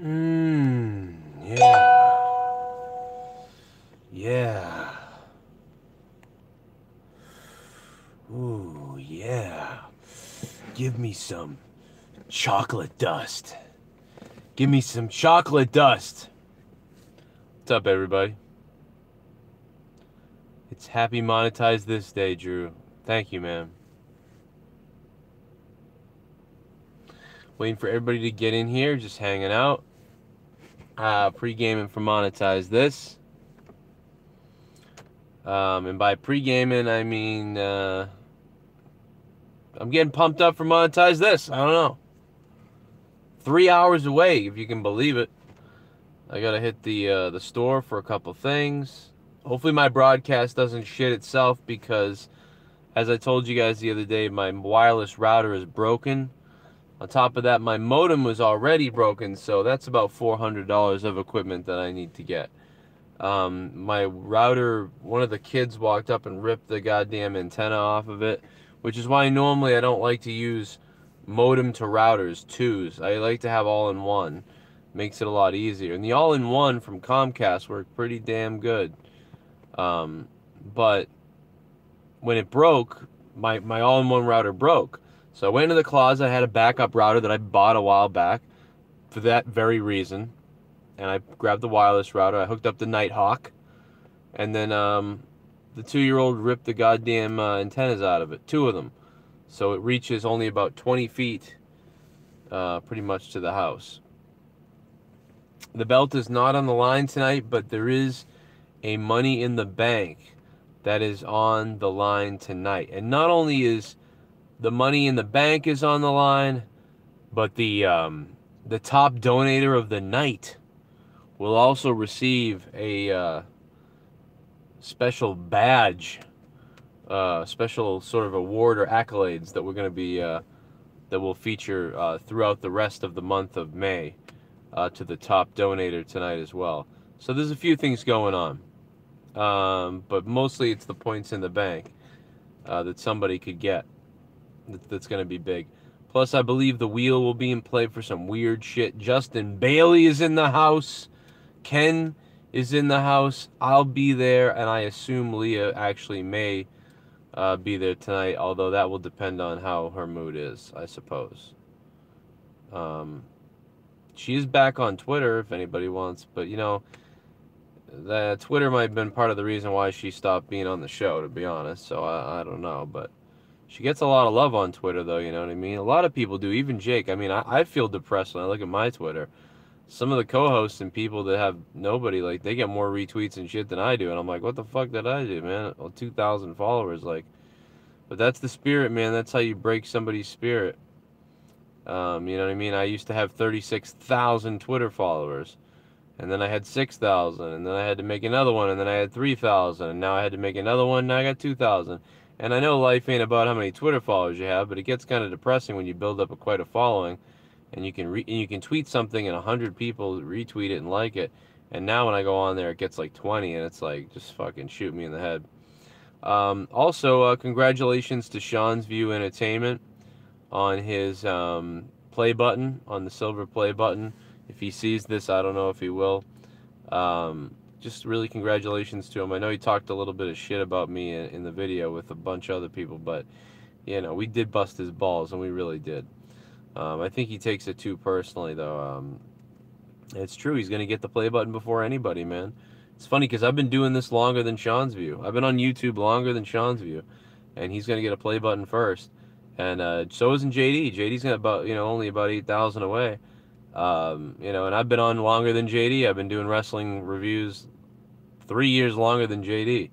Yeah. Yeah. Ooh, yeah. Give me some chocolate dust. Give me some chocolate dust. What's up, everybody? It's Happy Monetize This Day, Drew. Thank you, man. Waiting for everybody to get in here, just hanging out. Pre-gaming for Monetize This. And by pre-gaming, I mean, I'm getting pumped up for Monetize This. I don't know. 3 hours away, if you can believe it. I gotta hit the store for a couple things. Hopefully my broadcast doesn't shit itself because, as I told you guys the other day, my wireless router is broken. On top of that, my modem was already broken, so that's about $400 of equipment that I need to get. My router, one of the kids walked up and ripped the goddamn antenna off of it, which is why normally I don't like to use modem to routers, twos. I like to have all-in-one. Makes it a lot easier. And the all-in-one from Comcast worked pretty damn good. But when it broke, my all-in-one router broke. So I went into the closet. I had a backup router that I bought a while back for that very reason. And I grabbed the wireless router. I hooked up the Nighthawk. And then the 2-year-old ripped the goddamn antennas out of it. 2 of them. So it reaches only about 20 feet pretty much to the house. The belt is not on the line tonight, but there is a Money in the Bank that is on the line tonight. And not only is the Money in the Bank is on the line, but the top donator of the night will also receive a special badge, special sort of award or accolades that we're going to be that will feature throughout the rest of the month of May to the top donator tonight as well. So there's a few things going on, but mostly it's the points in the bank that somebody could get that's going to be big. Plus, I believe the wheel will be in play for some weird shit. Justin Bailey is in the house. Ken is in the house. I'll be there, and I assume Leah actually may be there tonight, although that will depend on how her mood is, I suppose. She is back on Twitter if anybody wants, but you know, the Twitter might have been part of the reason why she stopped being on the show, to be honest. So I don't know, but she gets a lot of love on Twitter, though. You know what I mean? A lot of people do, even Jake. I mean, I feel depressed when I look at my Twitter. Some of the co-hosts and people that have nobody, like, they get more retweets and shit than I do, and I'm like, what the fuck did I do, man? Well, 2,000 followers, like. But that's the spirit, man. That's how you break somebody's spirit. You know what I mean? I used to have 36,000 Twitter followers. And then I had 6,000. And then I had to make another one. And then I had 3,000. And now I had to make another one. And now I got 2,000. And I know life ain't about how many Twitter followers you have. But it gets kind of depressing when you build up quite a following. And you can tweet something and 100 people retweet it and like it. And now when I go on there, it gets like 20. And it's like, just fucking shoot me in the head. Also, congratulations to Seanzviews Entertainment on his play button, on the silver play button. If he sees this, I don't know if he will. Just really congratulations to him. I know he talked a little bit of shit about me in the video with a bunch of other people, but, you know, we did bust his balls, and we really did. I think he takes it too personally, though. It's true. He's going to get the play button before anybody, man. It's funny because I've been doing this longer than Seanzviews. I've been on YouTube longer than Seanzviews, and he's going to get a play button first. And so isn't JD. JD's got about, you know, only about 8,000 away. You know, and I've been on longer than JD. I've been doing wrestling reviews 3 years longer than JD.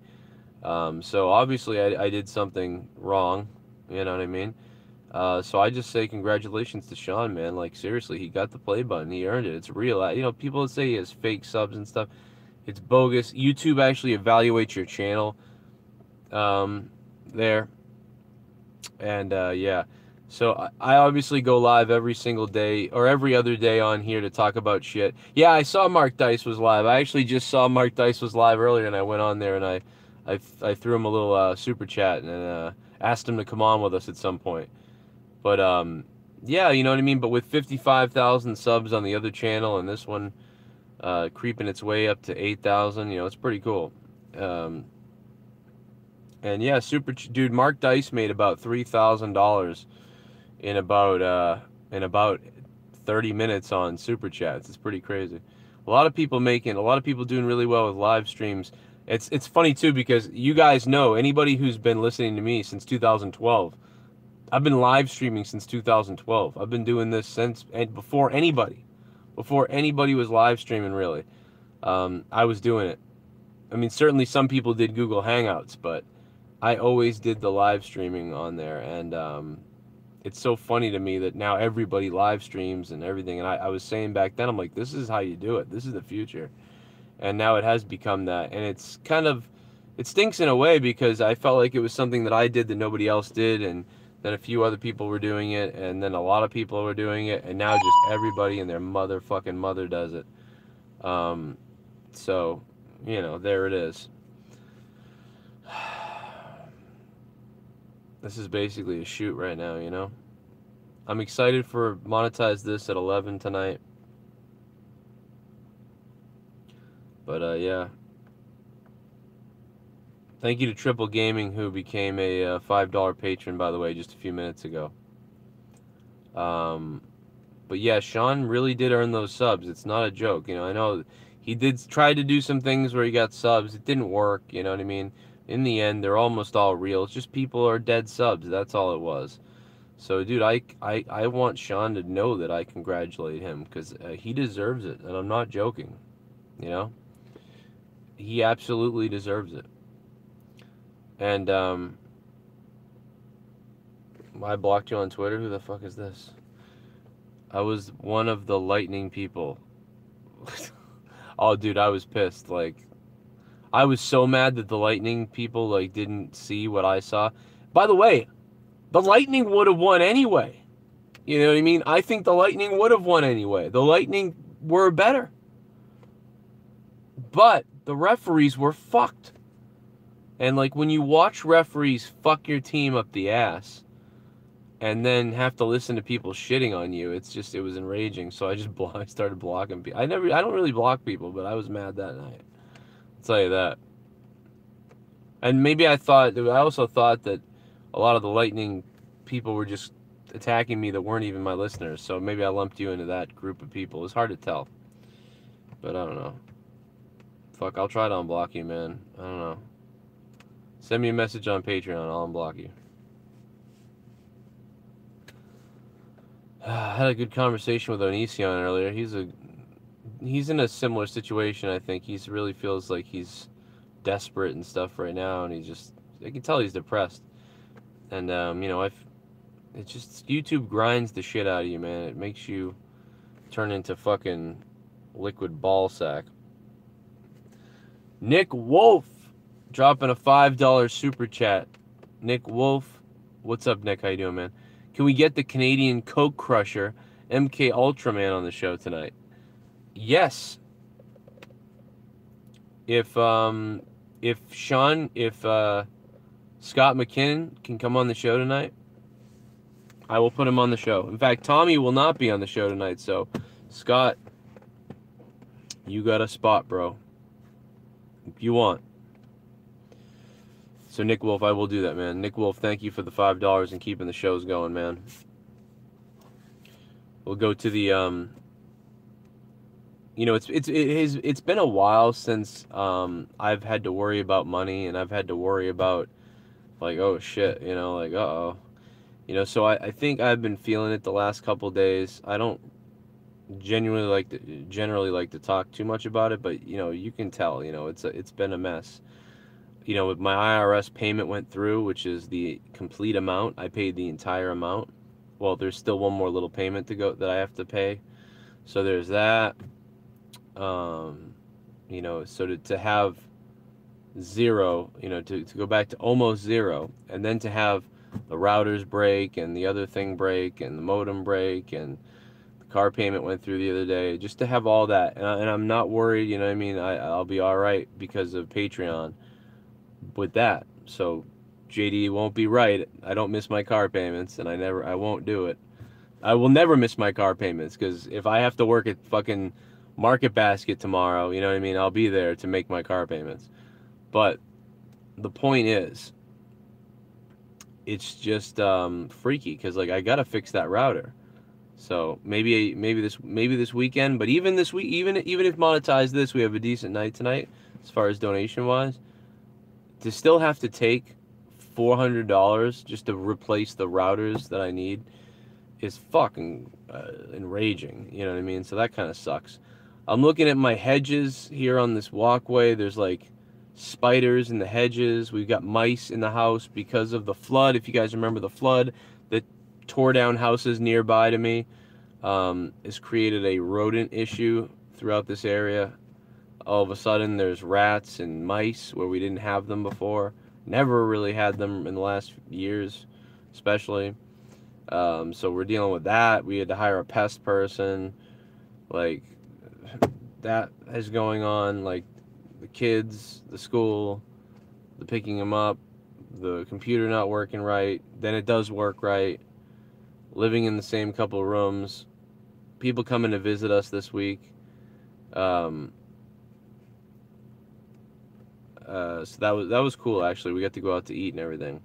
So obviously I did something wrong. You know what I mean? So I just say congratulations to Sean, man. Like, seriously, he got the play button. He earned it. It's real. You know, people that say he has fake subs and stuff. It's bogus. YouTube actually evaluates your channel there. And, yeah. So I obviously go live every single day or every other day on here to talk about shit. Yeah, I saw Mark Dice was live. I actually just saw Mark Dice was live earlier, and I went on there and I threw him a little super chat and asked him to come on with us at some point. But yeah, you know what I mean? But with 55,000 subs on the other channel and this one creeping its way up to 8,000, you know, it's pretty cool. And yeah, dude, Mark Dice made about $3,000 in about 30 minutes on Super Chats. It's pretty crazy. A lot of people doing really well with live streams. It's funny too because you guys know, anybody who's been listening to me since 2012, I've been live streaming since 2012. I've been doing this since before anybody was live streaming really. I was doing it. I mean, certainly some people did Google Hangouts, but I always did the live streaming on there, and it's so funny to me that now everybody live streams and everything. And I was saying back then, I'm like, this is how you do it. This is the future. And now it has become that. And it's kind of, it stinks in a way because I felt like it was something that I did that nobody else did. And then a few other people were doing it. And then a lot of people were doing it. And now just everybody and their motherfucking mother does it. So, you know, there it is. This is basically a shoot right now, you know? I'm excited for Monetize This at 11 tonight. But, yeah. Thank you to Triple Gaming, who became a $5 patron, by the way, just a few minutes ago. But, yeah, Sean really did earn those subs. It's not a joke, you know? I know he did try to do some things where he got subs. It didn't work, you know what I mean? In the end, they're almost all real. It's just people are dead subs. That's all it was. So, dude, I want Sean to know that I congratulate him because he deserves it, and I'm not joking. You know, he absolutely deserves it. And I blocked you on Twitter. Who the fuck is this? I was one of the lightning people. Oh, dude, I was pissed. Like, I was so mad that the lightning people like didn't see what I saw. By the way, the Lightning would have won anyway. You know what I mean? I think the Lightning would have won anyway. The Lightning were better. But the referees were fucked. And like when you watch referees fuck your team up the ass and then have to listen to people shitting on you, it was enraging. So I started blocking people. I don't really block people, but I was mad that night. I'll tell you that. And maybe I also thought that a lot of the Lightning people were just attacking me that weren't even my listeners. So maybe I lumped you into that group of people. It's hard to tell. But I don't know. Fuck, I'll try to unblock you, man. I don't know. Send me a message on Patreon. I'll unblock you. I had a good conversation with Onision earlier. He's in a similar situation, I think. He really feels like he's desperate and stuff right now. And I can tell he's depressed. And, you know, it's just, YouTube grinds the shit out of you, man. It makes you turn into fucking liquid ball sack. Nick Wolf dropping a $5 super chat. Nick Wolf, what's up, Nick? How you doing, man? Can we get the Canadian Coke Crusher, MK Ultraman, on the show tonight? Yes. If Scott McKinnon can come on the show tonight, I will put him on the show. In fact, Tommy will not be on the show tonight, so Scott, you got a spot, bro. If you want. So Nick Wolf, I will do that, man. Nick Wolf, thank you for the $5 and keeping the shows going, man. We'll go to the you know, it's been a while since I've had to worry about money, and I've had to worry about like, oh shit, you know, like uh-oh. You know, so I think I've been feeling it the last couple days. I don't generally like to talk too much about it, but you know, you can tell, you know, it's been a mess. You know, my IRS payment went through, which is the complete amount. I paid the entire amount. Well, there's still one more little payment to go that I have to pay. So there's that. You know, so to have zero, you know, to go back to almost zero, and then to have the routers break and the other thing break and the modem break and the car payment went through the other day, just to have all that, and I'm not worried, you know what I mean? I'll be all right because of Patreon with that. So JD won't be right. I don't miss my car payments, and I won't do it. I will never miss my car payments, because if I have to work at fucking Market Basket tomorrow, you know what I mean, I'll be there to make my car payments. But the point is, it's just freaky, because like I gotta fix that router. So maybe this weekend, but even this week, even if monetize this, we have a decent night tonight as far as donation wise. To still have to take $400 just to replace the routers that I need is fucking enraging. You know what I mean? So that kind of sucks. I'm looking at my hedges here on this walkway. There's like spiders in the hedges. We've got mice in the house because of the flood. If you guys remember the flood that tore down houses nearby to me, has created a rodent issue throughout this area. All of a sudden there's rats and mice where we didn't have them before. Never really had them in the last years, especially. So we're dealing with that. We had to hire a pest person. Like, that is going on. Like, the kids, the school, the picking them up, the computer not working right. Then it does work right. Living in the same couple rooms. People coming to visit us this week. So that was cool, actually. We got to go out to eat and everything.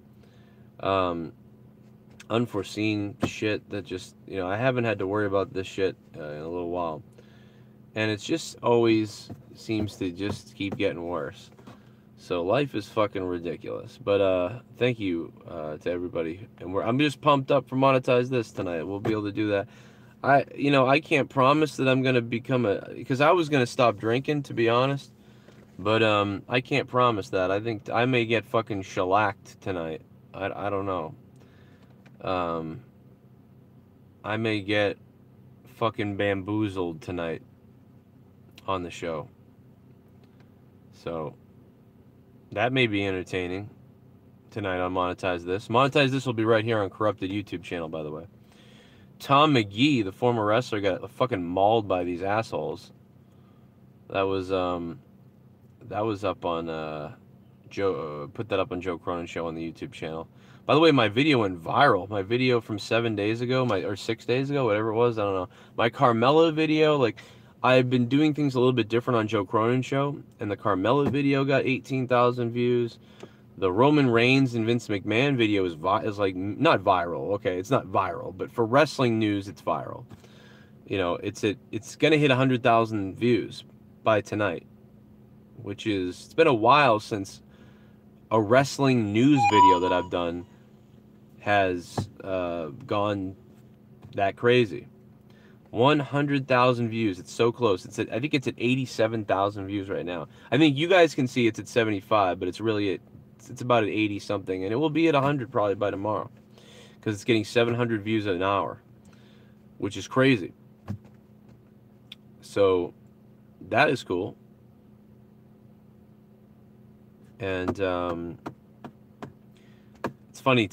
Unforeseen shit that just, you know, I haven't had to worry about this shit in a little while. And it's just always seems to just keep getting worse. So life is fucking ridiculous. But thank you to everybody. And I'm just pumped up for Monetize This tonight. We'll be able to do that. I can't promise that I'm going to become because I was going to stop drinking, to be honest. But I can't promise that. I think I may get fucking shellacked tonight. I don't know. I may get fucking bamboozled tonight on the show. So that may be entertaining tonight on Monetize This. Monetize This will be right here on Corrupted YouTube channel, by the way. Tom McGee, the former wrestler, got fucking mauled by these assholes. That was up on Joe. Put that up on Joe Cronin Show on the YouTube channel. By the way, my video went viral. My video from 7 days ago, or 6 days ago, whatever it was, I don't know. My Carmella video, like, I've been doing things a little bit different on Joe Cronin Show, and the Carmella video got 18,000 views. The Roman Reigns and Vince McMahon video is like not viral. Okay, it's not viral, but for wrestling news, it's viral. You know, it's gonna hit 100,000 views by tonight, which is, it's been a while since a wrestling news video that I've done has gone that crazy. 100,000 views. It's so close. I think it's at 87,000 views right now. I think you guys can see it's at 75, but it's really it's about at 80 something, and it will be at 100 probably by tomorrow, because it's getting 700 views an hour, which is crazy. So that is cool. And it's funny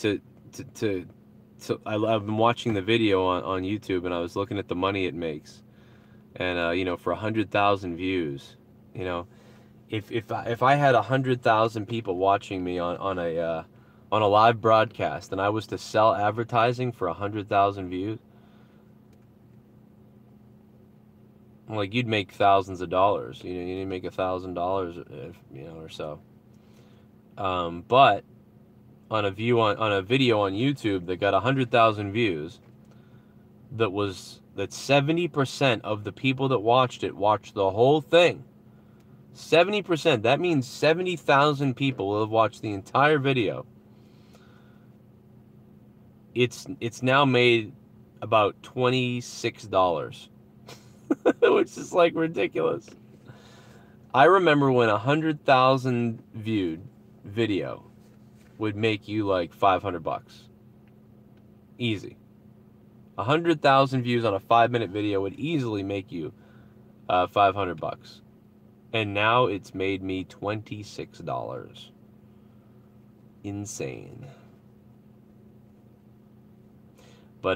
I've been watching the video on YouTube, and I was looking at the money it makes, and you know, for 100,000 views, you know, if I had 100,000 people watching me on a live broadcast, and I was to sell advertising for 100,000 views, like, you'd make thousands of dollars. You know, you'd make $1,000, you know, or so. But on a video on YouTube that got 100,000 views, that 70% of the people that watched it watched the whole thing. 70%. That means 70,000 people will have watched the entire video. It's now made about $26, which is like ridiculous. I remember when 100,000 viewed video would make you like $500. Easy. 100,000 views on a 5-minute video would easily make you $500. And now it's made me $26. Insane. But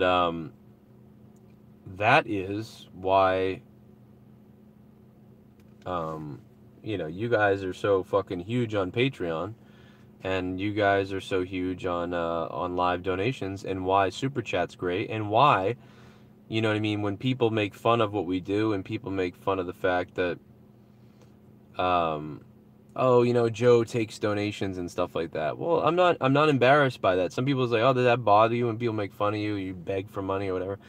that is why you know, you guys are so fucking huge on Patreon, and you guys are so huge on live donations, and why Super Chat's great, and why, you know what I mean, when people make fun of what we do, and people make fun of the fact that, oh, you know, Joe takes donations and stuff like that. Well, I'm not embarrassed by that. Some people's like, oh, does that bother you when people make fun of you, you beg for money or whatever?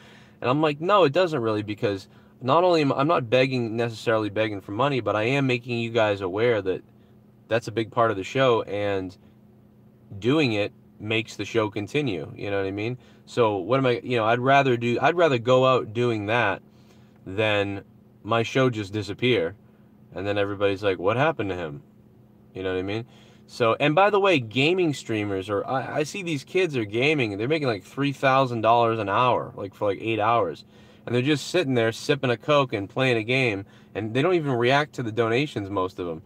And I'm like, no, it doesn't really, because not only I'm not necessarily begging for money, but I am making you guys aware that that's a big part of the show, and doing it makes the show continue. You know what I mean? So what am I, you know, I'd rather go out doing that than my show just disappear, and then everybody's like, what happened to him? You know what I mean? So, and by the way, gaming streamers I see these kids are gaming and they're making like $3,000 an hour, like for like 8 hours. And they're just sitting there sipping a Coke and playing a game, and they don't even react to the donations, most of them.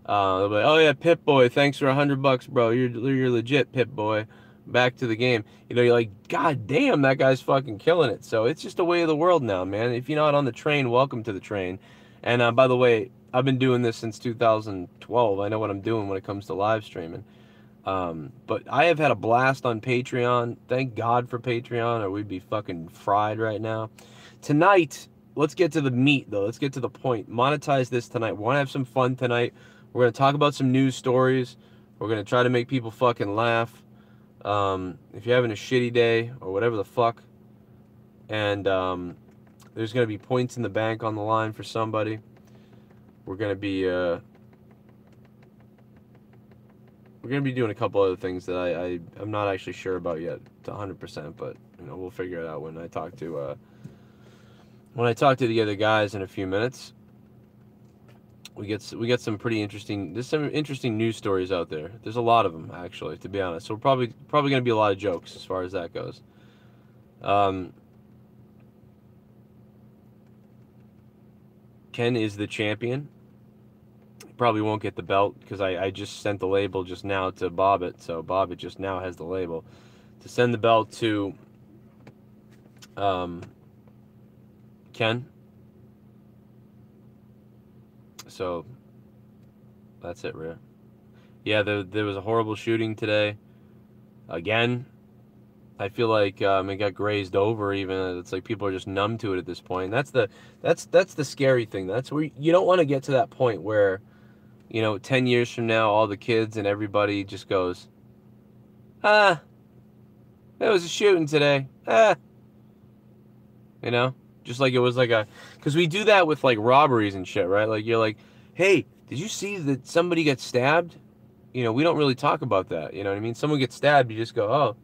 They'll be like, oh yeah, Pip Boy, thanks for $100, bro. You're legit, Pip Boy. Back to the game. You know, you're like, God damn, that guy's fucking killing it. So it's just a way of the world now, man. If you're not on the train, welcome to the train. And by the way, I've been doing this since 2012. I know what I'm doing when it comes to live streaming. But I have had a blast on Patreon. Thank God for Patreon, or we'd be fucking fried right now. Tonight, let's get to the meat, though. Let's get to the point. Monetize this tonight. We want to have some fun tonight. We're going to talk about some news stories. We're going to try to make people fucking laugh. If you're having a shitty day or whatever the fuck, and there's going to be points in the bank on the line for somebody. We're going to be doing a couple other things that I'm not actually sure about yet to 100%, but you know, we'll figure it out when I talk to the other guys in a few minutes. We get some pretty interesting. There's some interesting news stories out there. There's a lot of them, actually, to be honest. So we're probably going to be a lot of jokes as far as that goes. Ken is the champion. He probably won't get the belt because I just sent the label just now to Bobbit, so Bobbit just now has the label to send the belt to Ken. So that's it, Rhea. Yeah, there was a horrible shooting today. Again, I feel like it got grazed over. Even it's like people are just numb to it at this point. That's the scary thing. That's where you don't want to get to that point where, you know, 10 years from now, all the kids and everybody just goes, there was a shooting today. You know, just like it was like because we do that with like robberies and shit, right? Like you're like, hey, did you see that somebody got stabbed? You know, we don't really talk about that. You know what I mean? Someone gets stabbed, you just go, oh,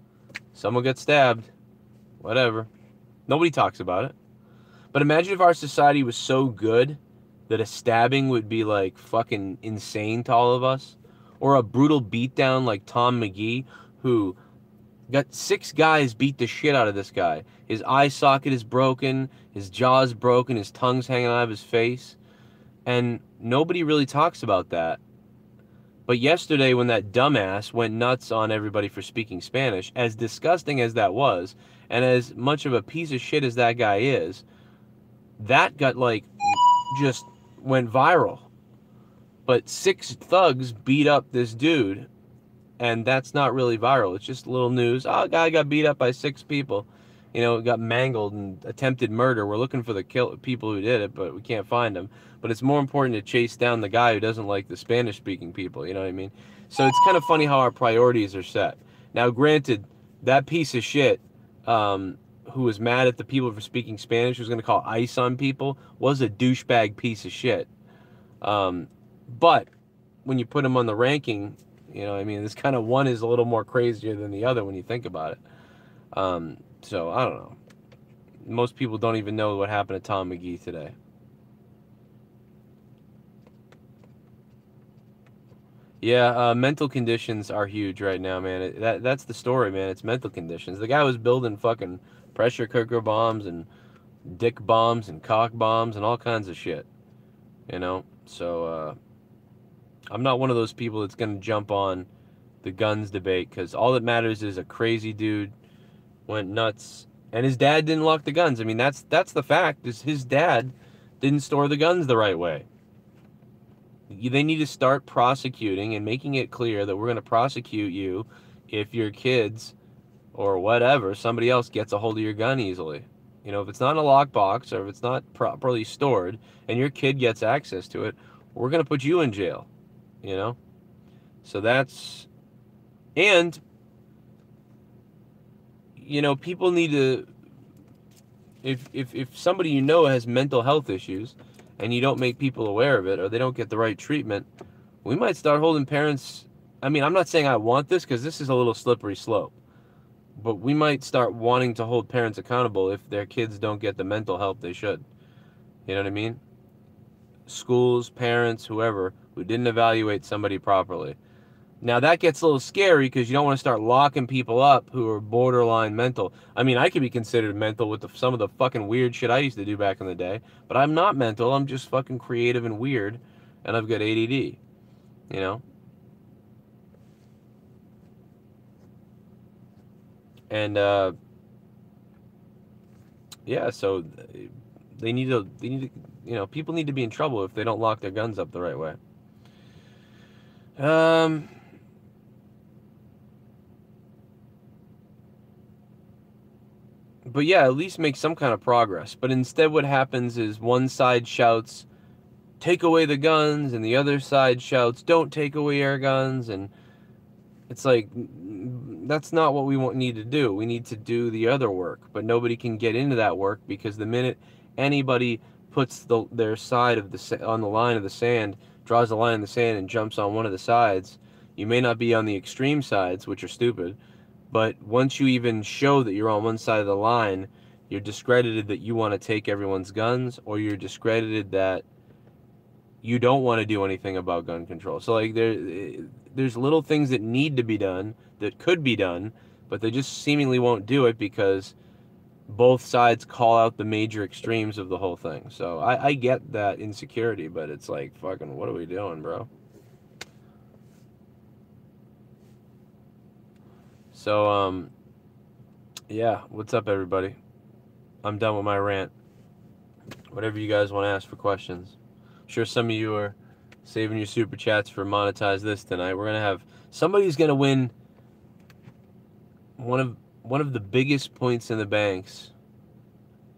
someone got stabbed. Whatever. Nobody talks about it. But imagine if our society was so good that a stabbing would be like fucking insane to all of us. Or a brutal beatdown like Tom McGee, who got 6 guys beat the shit out of this guy. His eye socket is broken, his jaw's broken, his tongue's hanging out of his face. And nobody really talks about that. But yesterday when that dumbass went nuts on everybody for speaking Spanish, as disgusting as that was, and as much of a piece of shit as that guy is, that got like, just went viral. But 6 thugs beat up this dude, and that's not really viral. It's just little news. Oh, a guy got beat up by 6 people. You know, got mangled and attempted murder. We're looking for the people who did it, but we can't find them. But it's more important to chase down the guy who doesn't like the Spanish-speaking people, you know what I mean? So it's kind of funny how our priorities are set. Now, granted, that piece of shit who was mad at the people for speaking Spanish, who's going to call ICE on people, was a douchebag piece of shit. But when you put him on the ranking, you know what I mean, this kind of one is a little more crazier than the other when you think about it. So, I don't know. Most people don't even know what happened to Tom McGee today. Yeah, mental conditions are huge right now, man. That's the story, man. It's mental conditions. The guy was building fucking pressure cooker bombs and dick bombs and cock bombs and all kinds of shit. You know? So, I'm not one of those people that's going to jump on the guns debate, because all that matters is a crazy dude went nuts, and his dad didn't lock the guns. I mean, that's the fact, is his dad didn't store the guns the right way. They need to start prosecuting and making it clear that we're going to prosecute you if your kids or whatever, somebody else gets a hold of your gun easily. You know, if it's not in a lockbox or if it's not properly stored and your kid gets access to it, we're going to put you in jail, you know? So that's, and, you know, people need to, if somebody you know has mental health issues and you don't make people aware of it or they don't get the right treatment, we might start holding parents. I mean, I'm not saying I want this because this is a little slippery slope, but we might start wanting to hold parents accountable if their kids don't get the mental help they should. You know what I mean? Schools, parents, whoever, who didn't evaluate somebody properly. Now that gets a little scary because you don't want to start locking people up who are borderline mental. I mean, I could be considered mental with some of the fucking weird shit I used to do back in the day, but I'm not mental. I'm just fucking creative and weird, and I've got ADD, you know? And, yeah, so they need to, you know, people need to be in trouble if they don't lock their guns up the right way. But yeah, at least make some kind of progress. But instead what happens is one side shouts, take away the guns, and the other side shouts, don't take away our guns, and it's like, that's not what we need to do. We need to do the other work, but nobody can get into that work because the minute anybody puts their side of on the line of the sand, draws a line in the sand and jumps on one of the sides, you may not be on the extreme sides, which are stupid, but once you even show that you're on one side of the line, you're discredited that you want to take everyone's guns, or you're discredited that you don't want to do anything about gun control. So like there's little things that need to be done, that could be done, but they just seemingly won't do it because both sides call out the major extremes of the whole thing. So I get that insecurity, but it's like, fucking, what are we doing, bro? So, yeah, what's up, everybody? I'm done with my rant. Whatever you guys want to ask for questions. I'm sure some of you are saving your super chats for Monetize This tonight. We're gonna have, somebody's gonna win one of the biggest points in the banks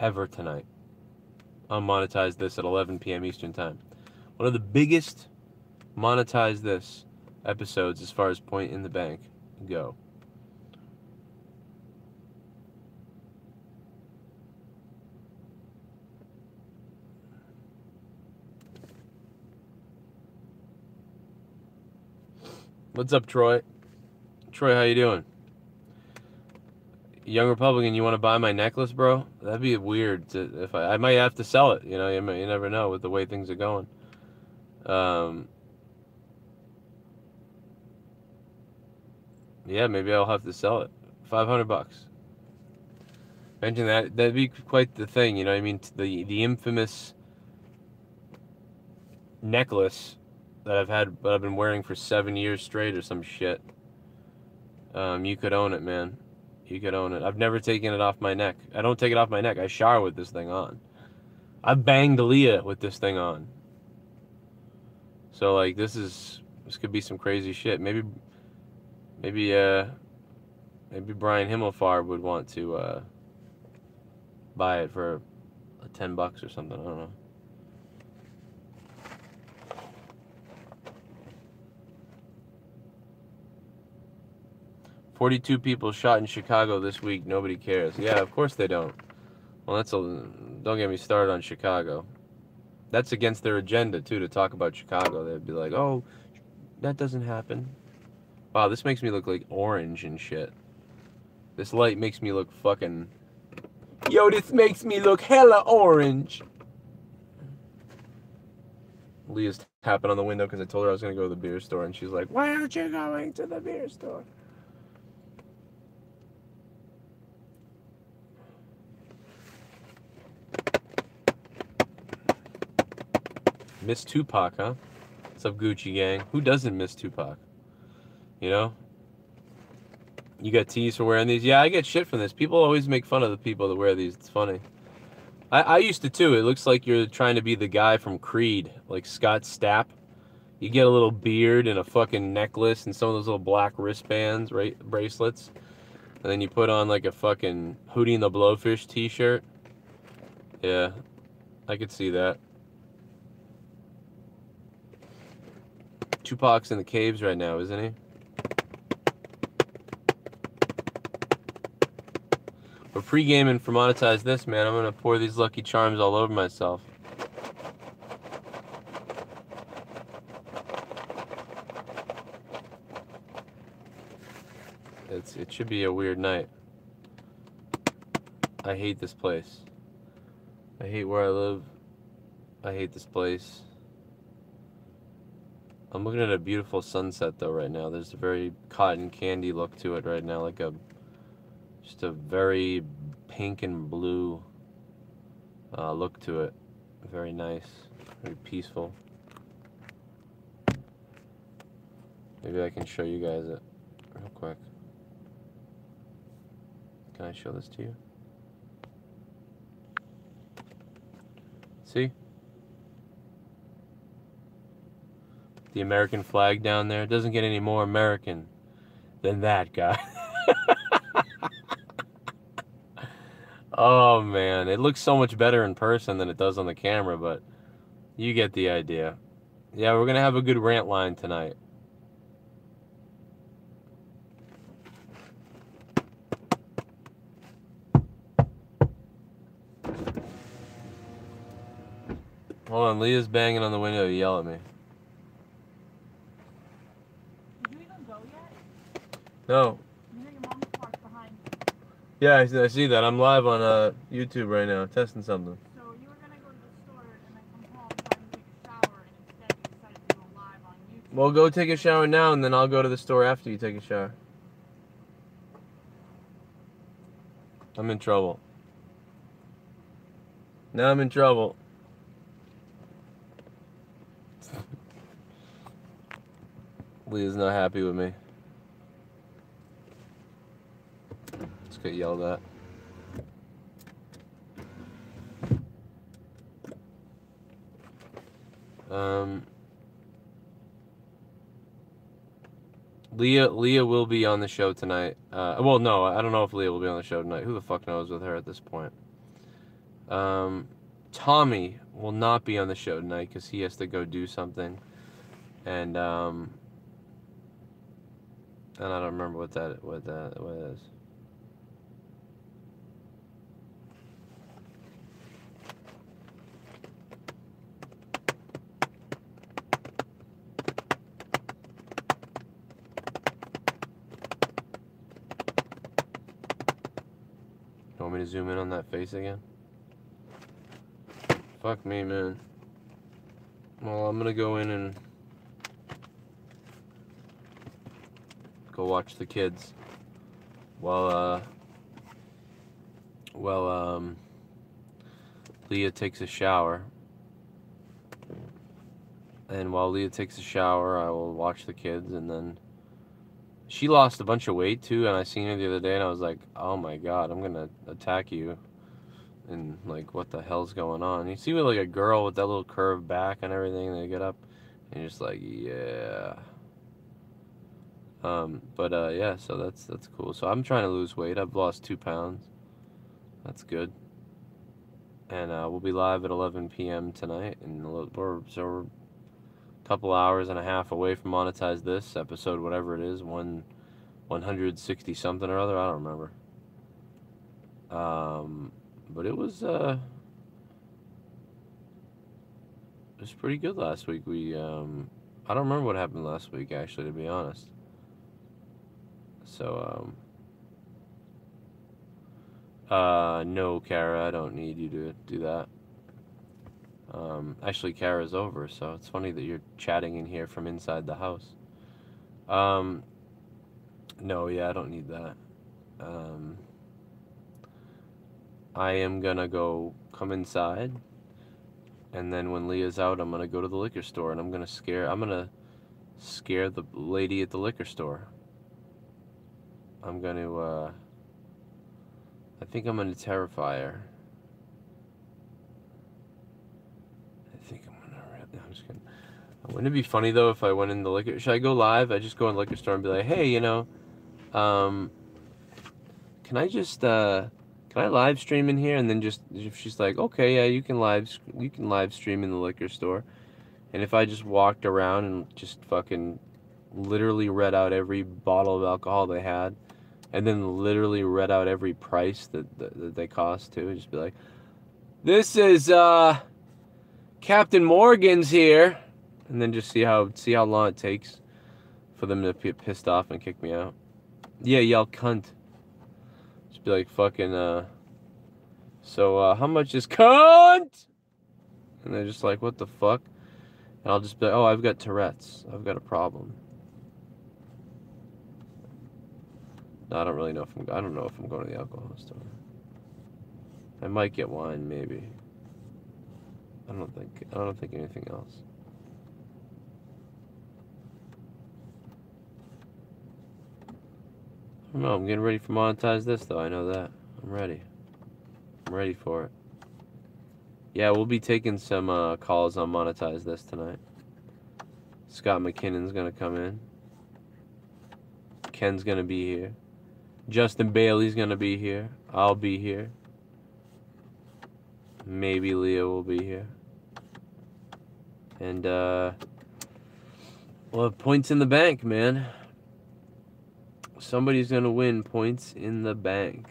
ever tonight on Monetize This at 11 p.m. Eastern Time. One of the biggest Monetize This episodes as far as point in the bank go. What's up, Troy? Troy, how you doing? Young Republican, you want to buy my necklace, bro? That'd be weird. If I might have to sell it. You know, you never know with the way things are going. Yeah, maybe I'll have to sell it. $500. Imagine that. That'd be quite the thing. You know what I mean? The infamous necklace that I've been wearing for 7 years straight or some shit. You could own it, man. You could own it. I've never taken it off my neck. I don't take it off my neck. I shower with this thing on. I banged Leah with this thing on. So like this could be some crazy shit. Maybe Brian Himmelfarb would want to buy it for $10 or something. I don't know. "42 people shot in Chicago this week. Nobody cares." Yeah, of course they don't. Well, don't get me started on Chicago. That's against their agenda too, to talk about Chicago. They'd be like, "Oh, that doesn't happen." Wow, this makes me look like orange and shit. This light makes me look fucking... Yo, this makes me look hella orange. Leah's tapping on the window because I told her I was going to go to the beer store, and she's like, "Why aren't you going to the beer store?" Miss Tupac, huh? What's up, Gucci gang? Who doesn't miss Tupac? You know? You got tees for wearing these? Yeah, I get shit from this. People always make fun of the people that wear these. It's funny. I used to too. It looks like you're trying to be the guy from Creed, like Scott Stapp. You get a little beard and a fucking necklace and some of those little black wristbands, right? Bracelets. And then you put on like a fucking Hootie and the Blowfish t-shirt. Yeah, I could see that. Tupac's in the caves right now, isn't he? We're pre-gaming for Monetize This, man. I'm gonna pour these Lucky Charms all over myself. It should be a weird night. I hate this place. I hate where I live. I hate this place. I'm looking at a beautiful sunset though right now. There's a very cotton candy look to it right now, like just a very pink and blue look to it. Very nice, very peaceful. Maybe I can show you guys it real quick. Can I show this to you? See? The American flag down there. It doesn't get any more American than that, guy. Oh, man. It looks so much better in person than it does on the camera, but you get the idea. Yeah, we're going to have a good rant line tonight. Hold on, Leah's banging on the window to yell at me. Did you even go yet? No. You know your mom's parked behind you. Yeah, I see that. I'm live on YouTube right now, testing something. So you were going to go to the store and then come home, try and take a shower, and instead you decided to go live on YouTube. Well, go take a shower now, and then I'll go to the store after you take a shower. I'm in trouble. Now I'm in trouble. Leah's not happy with me. Just got yelled at. Leah will be on the show tonight. Well, no, I don't know if Leah will be on the show tonight. Who the fuck knows with her at this point? Tommy will not be on the show tonight because he has to go do something, and I don't remember what it is. You want me to zoom in on that face again? Fuck me, man. Well, I'm gonna go in and go watch the kids while Leah takes a shower. And while Leah takes a shower, I will watch the kids, and then she lost a bunch of weight too, and I seen her the other day, and I was like, oh my god, I'm gonna attack you. And like, what the hell's going on? You see with like a girl with that little curved back and everything, they get up and you're just like, yeah. Yeah, so that's cool. So I'm trying to lose weight. I've lost 2 pounds. That's good. And we'll be live at 11 p.m. tonight, and we're a couple hours and a half away from Monetize This episode, whatever it is, 160 something or other. I don't remember. But it was pretty good last week. I don't remember what happened last week, actually, to be honest. So no, Kara, I don't need you to do that. Actually, Kara's over, so it's funny that you're chatting in here from inside the house. No, yeah, I don't need that. I am gonna come inside, and then when Leah's out, I'm gonna go to the liquor store, and I'm gonna scare the lady at the liquor store. I'm gonna, I think I'm gonna terrify her. Wouldn't it be funny though if I went in the liquor? Should I go live? I just go in the liquor store and be like, hey, you know, can I just can I live stream in here? And then just if she's like, okay, yeah, you can live stream in the liquor store. And if I just walked around and just fucking literally read out every bottle of alcohol they had, and then literally read out every price that they cost too, just be like, this is Captain Morgan's here, and then just see how long it takes for them to get pissed off and kick me out. Yeah, yell cunt. Just be like fucking so how much is cunt? And they're just like, what the fuck? And I'll just be like, oh, I've got Tourette's. I've got a problem. No, I don't really know if I don't know if I'm going to the alcohol store. I might get wine, maybe. I don't think anything else. I don't know. I'm getting ready for Monetize This, though. I know that. I'm ready. I'm ready for it. Yeah, we'll be taking some calls on Monetize This tonight. Scott McKinnon's gonna come in. Ken's gonna be here. Justin Bailey's gonna be here. I'll be here. Maybe Leah will be here. And we'll have points in the bank, man. Somebody's gonna win points in the bank.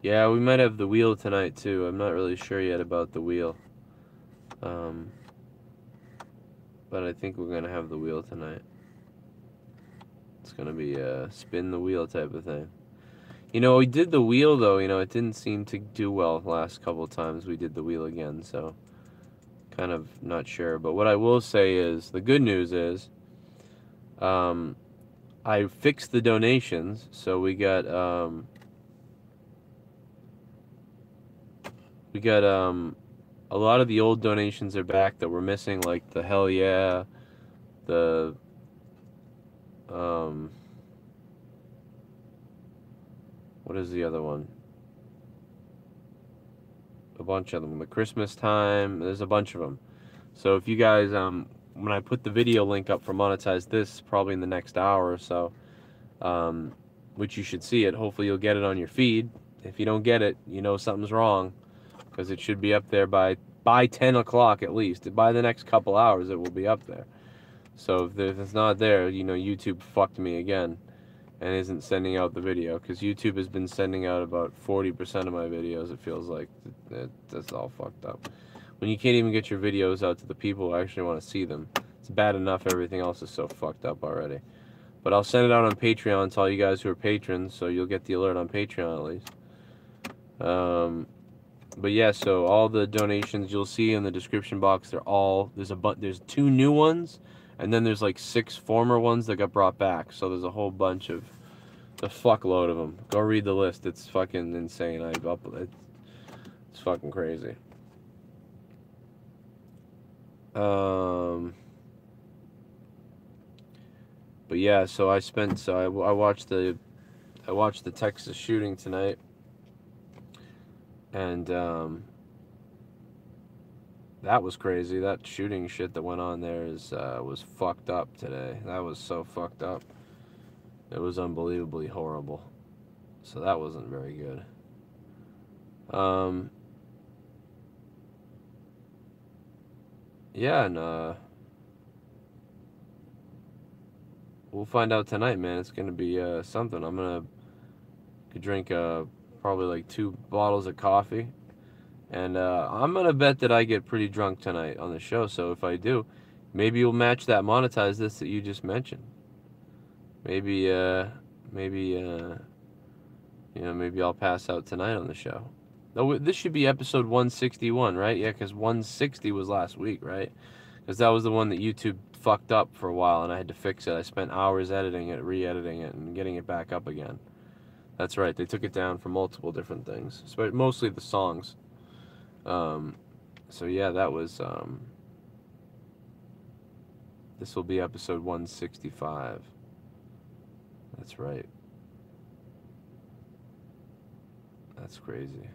Yeah, we might have the wheel tonight too. I'm not really sure yet about the wheel. But I think we're gonna have the wheel tonight. It's gonna be a spin the wheel type of thing. You know, we did the wheel though, you know, it didn't seem to do well the last couple of times we did the wheel again, so kind of not sure. But what I will say is, the good news is, I fixed the donations, so we got a lot of the old donations are back that were missing, like the hell yeah, the what is the other one? A bunch of them. The Christmas time, there's a bunch of them. So if you guys, when I put the video link up for Monetize This, probably in the next hour or so, which you should see it, hopefully you'll get it on your feed. If you don't get it, you know something's wrong, because it should be up there by 10 o'clock at least. By the next couple hours, it will be up there. So if it's not there, you know, YouTube fucked me again and isn't sending out the video, because YouTube has been sending out about 40% of my videos, it feels like. That's all fucked up. When you can't even get your videos out to the people who actually want to see them, it's bad enough everything else is so fucked up already. But I'll send it out on Patreon to all you guys who are patrons, so you'll get the alert on Patreon at least. But yeah, so all the donations you'll see in the description box, they're all, there's 2 new ones, and then there's like 6 former ones that got brought back. So there's a whole bunch of, a fuckload of them. Go read the list. It's fucking insane. It's fucking crazy. But yeah, so I watched the Texas shooting tonight, and that was crazy. That shooting shit that went on there was fucked up today. That was so fucked up. It was unbelievably horrible. So that wasn't very good. Yeah, and we'll find out tonight, man. It's gonna be something. I'm gonna drink probably like 2 bottles of coffee, and I'm gonna bet that I get pretty drunk tonight on the show. So if I do, maybe you'll match that Monetize This that you just mentioned. Maybe you know, maybe I'll pass out tonight on the show. No, this should be episode 161, right? Yeah, because 160 was last week, right? Because that was the one that YouTube fucked up for a while, and I had to fix it. I spent hours editing it, re-editing it, and getting it back up again. That's right. They took it down for multiple different things, mostly the songs. So yeah, that was. This will be episode 165. That's right. That's crazy.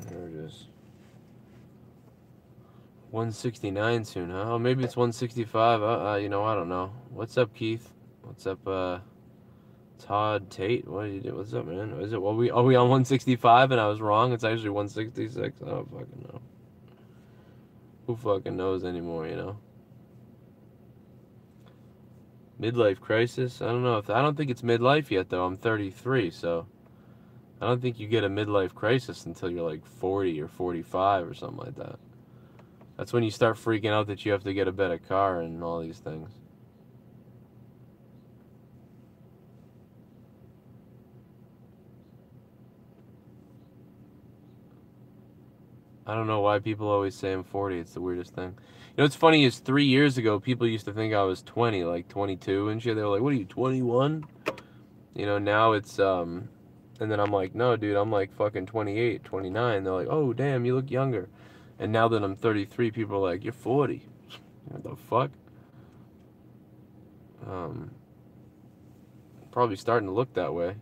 There it is. 169 soon, huh? Oh, maybe it's 165. You know, I don't know. What's up, Keith? What's up, Todd Tate? What do you do? What's up, man? Is it? Are we on 165 and I was wrong? It's actually 166. I don't fucking know. Who fucking knows anymore? You know. Midlife crisis? I don't know. I don't think it's midlife yet, though. I'm 33, so I don't think you get a midlife crisis until you're like 40 or 45 or something like that. That's when you start freaking out that you have to get a better car and all these things. I don't know why people always say I'm 40. It's the weirdest thing. You know what's funny is 3 years ago, people used to think I was 20, like 22 and shit. They were like, what are you, 21? You know, now it's, and then I'm like, no, dude, I'm like fucking 28, 29. They're like, oh, damn, you look younger. And now that I'm 33, people are like, you're 40. What the fuck? Probably starting to look that way.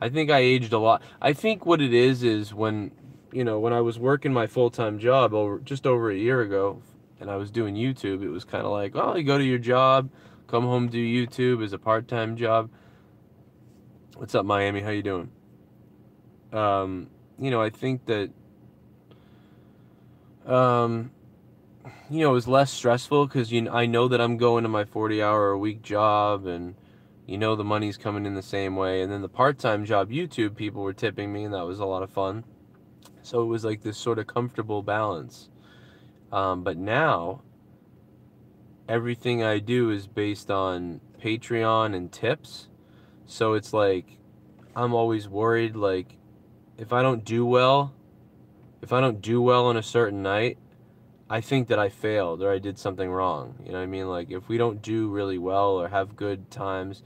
I think I aged a lot. I think what it is when, you know, when I was working my full-time job just over a year ago, and I was doing YouTube, it was kind of like, oh, you go to your job, come home, do YouTube as a part-time job. What's up, Miami? How you doing? You know, I think that, you know, it was less stressful because, you know, I know that I'm going to my 40-hour-a-week job, and, you know, the money's coming in the same way. And then the part-time job, YouTube, people were tipping me, and that was a lot of fun. So it was like this sort of comfortable balance. But now, everything I do is based on Patreon and tips. So it's like, I'm always worried, like, if I don't do well on a certain night, I think that I failed or I did something wrong. You know what I mean? Like, if we don't do really well or have good times,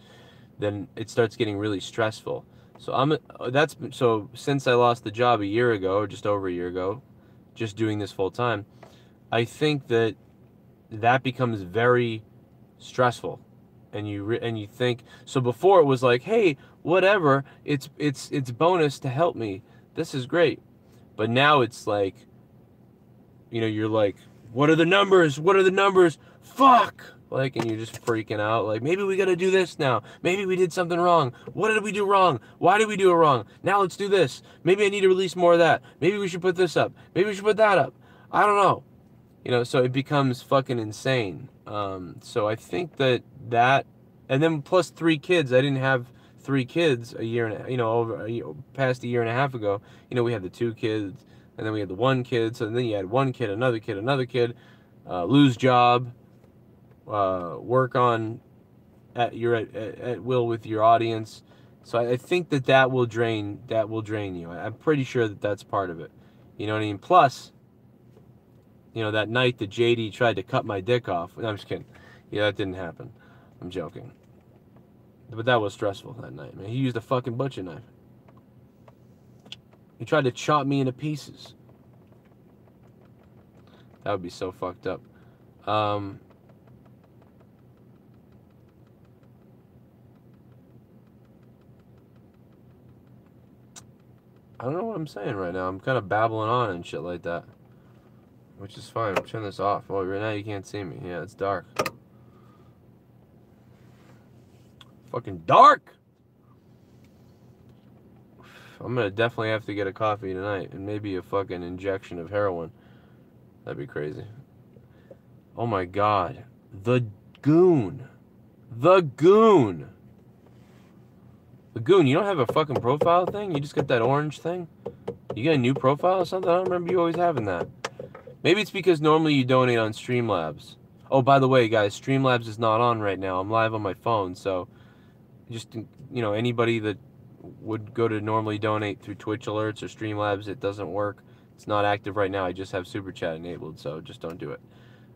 then it starts getting really stressful. So since I lost the job a year ago, or just over a year ago, just doing this full time, I think that becomes very stressful. And you think, so before it was like, hey, whatever, it's bonus to help me. This is great. But now it's like, you know, you're like, what are the numbers? What are the numbers? Fuck! Like, and you're just freaking out. Like, maybe we gotta do this now. Maybe we did something wrong. What did we do wrong? Why did we do it wrong? Now let's do this. Maybe I need to release more of that. Maybe we should put this up. Maybe we should put that up. I don't know. You know, so it becomes fucking insane. So I think that, and then plus 3 kids. I didn't have 3 kids a year and, you know, past a year and a half ago. You know, we had the 2 kids. And then we had the 1 kid, so then you had 1 kid, another kid, lose job, work on at will with your audience. So I think that will drain you. I'm pretty sure that that's part of it. You know what I mean? Plus, you know, that night that JD tried to cut my dick off. No, I'm just kidding. Yeah, that didn't happen. I'm joking. But that was stressful that night, man. He used a fucking butcher knife. He tried to chop me into pieces. That would be so fucked up. I don't know what I'm saying right now. I'm kind of babbling on and shit like that. Which is fine. I'll turn this off. Oh, right now you can't see me. Yeah, it's dark. Fucking dark! I'm gonna definitely have to get a coffee tonight, and maybe a fucking injection of heroin. That'd be crazy. Oh my god. The Goon. The Goon. The Goon, you don't have a fucking profile thing? You just got that orange thing? You got a new profile or something? I don't remember you always having that. Maybe it's because normally you donate on Streamlabs. Oh, by the way, guys, Streamlabs is not on right now. I'm live on my phone, so just, you know, anybody that would go to normally donate through Twitch alerts or Streamlabs, it doesn't work. It's not active right now. I just have Super Chat enabled, so just don't do it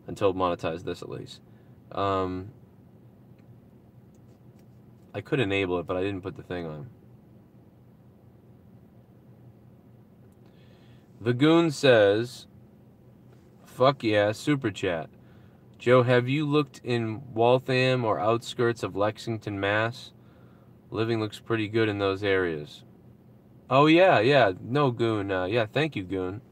until monetize this at least. I could enable it, but I didn't put the thing on. The Goon says, fuck yeah, super chat. Joe, have you looked in Waltham or outskirts of Lexington, Mass? Living looks pretty good in those areas. Oh yeah, yeah. No, Goon. Yeah, thank you, Goon.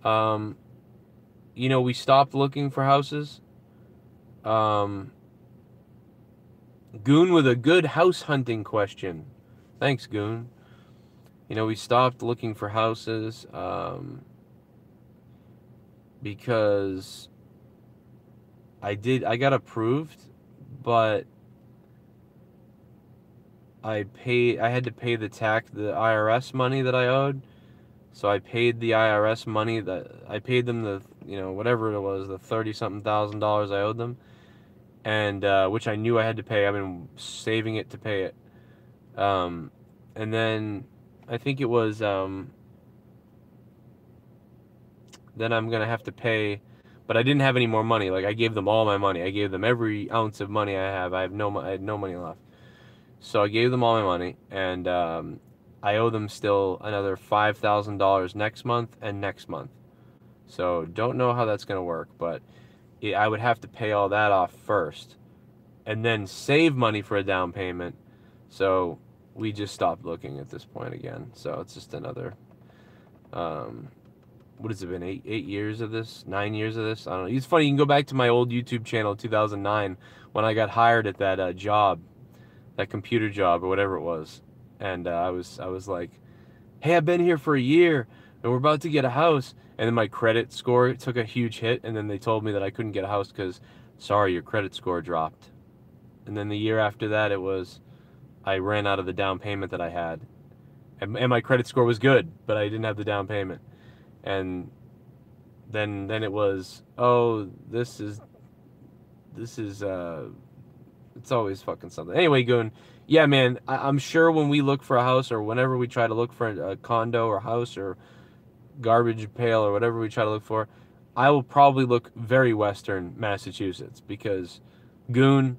You know, we stopped looking for houses. Goon with a good house hunting question. Thanks, Goon. You know, we stopped looking for houses because I got approved, but I had to pay the IRS money that I owed. So I paid the IRS money I paid them the, you know, whatever it was, the $30-something thousand I owed them, and which I knew I had to pay. I've been saving it to pay it. And then I think it was then I'm gonna have to pay, but I didn't have any more money. Like, I gave them all my money. I gave them every ounce of money I have. I had no money left. So I gave them all my money, and I owe them still another $5,000 next month and next month. So don't know how that's going to work, but I would have to pay all that off first and then save money for a down payment. So we just stopped looking at this point again. So it's just another, what has it been, 8 years of this? 9 years of this? I don't know. It's funny, you can go back to my old YouTube channel, 2009, when I got hired at that job, that computer job or whatever it was. And I was like, hey, I've been here for a year and we're about to get a house. And then my credit score took a huge hit, and then they told me that I couldn't get a house because, sorry, your credit score dropped. And then the year after that, it was, I ran out of the down payment that I had. And my credit score was good, but I didn't have the down payment. And then it was, oh, this is it's always fucking something. Anyway, Goon, yeah, man, I'm sure when we look for a house, or whenever we try to look for a condo or house or garbage pail or whatever we try to look for, I will probably look very western Massachusetts, because, Goon,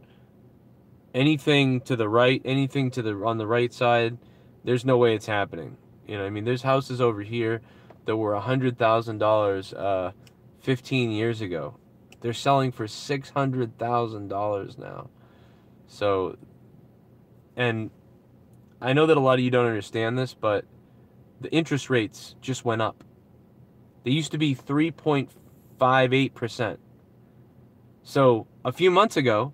anything to the right, anything on the right side, there's no way it's happening. You know, I mean, there's houses over here that were $100,000 15 years ago. They're selling for $600,000 now. So, and I know that a lot of you don't understand this, but the interest rates just went up. They used to be 3.58%. So a few months ago,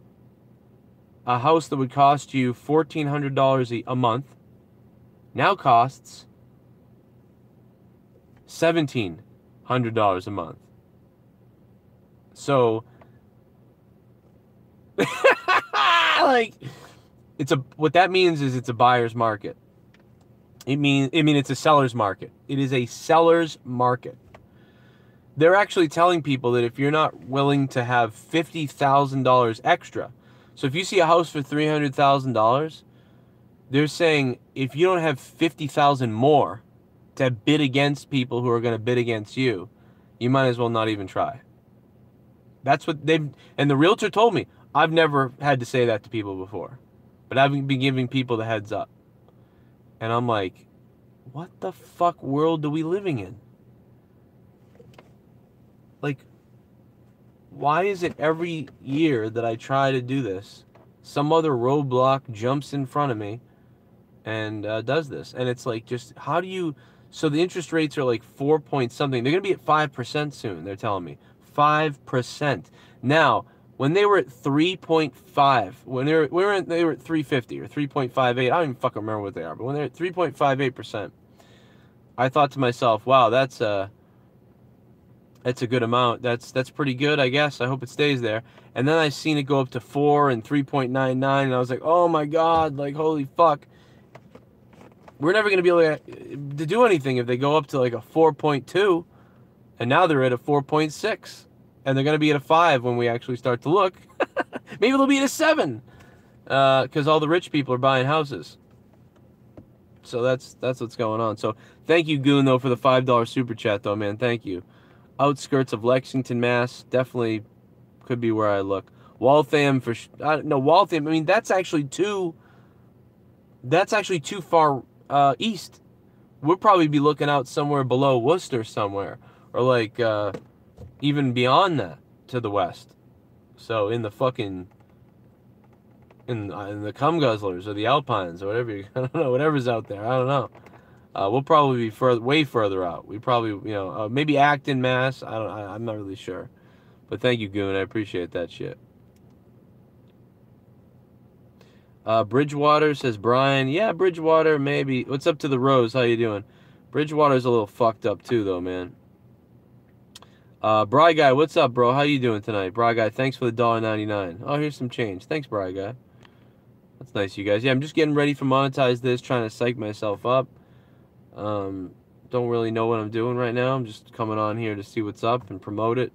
a house that would cost you $1,400 a month now costs $1,700 a month. So, like, what that means is it's a buyer's market. It's a seller's market. It is a seller's market. They're actually telling people that if you're not willing to have $50,000 extra, so if you see a house for $300,000, they're saying if you don't have $50,000 more to bid against people who are going to bid against you, you might as well not even try. That's what and the realtor told me. I've never had to say that to people before, but I've been giving people the heads up. And I'm like, what the fuck world are we living in? Like, why is it every year that I try to do this, some other roadblock jumps in front of me and does this? And it's like, just, how do you, so the interest rates are like 4 point something. They're going to be at 5% soon, they're telling me. 5%. Now, when they were at 3.5, when they were at 350 or 3.58, I don't even fucking remember what they are, but when they're at 3.58%, I thought to myself, wow, that's a good amount. That's pretty good, I guess. I hope it stays there. And then I seen it go up to 4 and 3.99, and I was like, oh my god, like, holy fuck. We're never going to be able to do anything if they go up to like a 4.2, and now they're at a 4.6. And they're going to be at a 5 when we actually start to look. Maybe they'll be at a 7. Because all the rich people are buying houses. So that's what's going on. So thank you, Goon, though, for the $5 super chat, though, man. Thank you. Outskirts of Lexington, Mass. Definitely could be where I look. Waltham, no, Waltham, I mean, that's actually too That's actually too far east. We'll probably be looking out somewhere below Worcester somewhere, or like even beyond that to the west. So in the fucking in the cum guzzlers or the alpines or whatever I don't know, whatever's out there. I don't know. We'll probably be way further out. We probably, you know, maybe Acton, Mass. I'm not really sure. But thank you, Goon. I appreciate that shit. Bridgewater, says Brian. Yeah, Bridgewater, maybe. What's up to the Rose? How you doing? Bridgewater's a little fucked up too, though, man. Bry Guy, what's up, bro? How you doing tonight? Bry Guy, thanks for the $1.99. Oh, here's some change. Thanks, Bry Guy. That's nice, you guys. Yeah, I'm just getting ready for Monetize This, trying to psych myself up. Don't really know what I'm doing right now. I'm just coming on here to see what's up and promote it.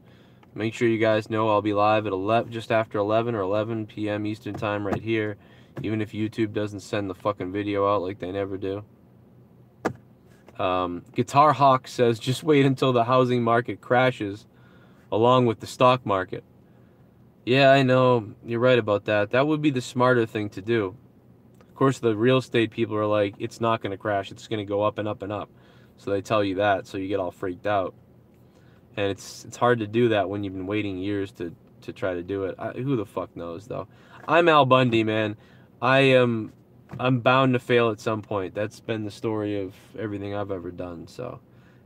Make sure you guys know I'll be live at 11, just after 11 or 11 p.m. Eastern Time right here, even if YouTube doesn't send the fucking video out like they never do. Guitar Hawk says, just wait until the housing market crashes along with the stock market. Yeah, I know. You're right about that. That would be the smarter thing to do. Of course, the real estate people are like, it's not going to crash. It's going to go up and up and up. So they tell you that, so you get all freaked out. And it's hard to do that when you've been waiting years to try to do it. Who the fuck knows, though? I'm Al Bundy, man. I'm bound to fail at some point. That's been the story of everything I've ever done. So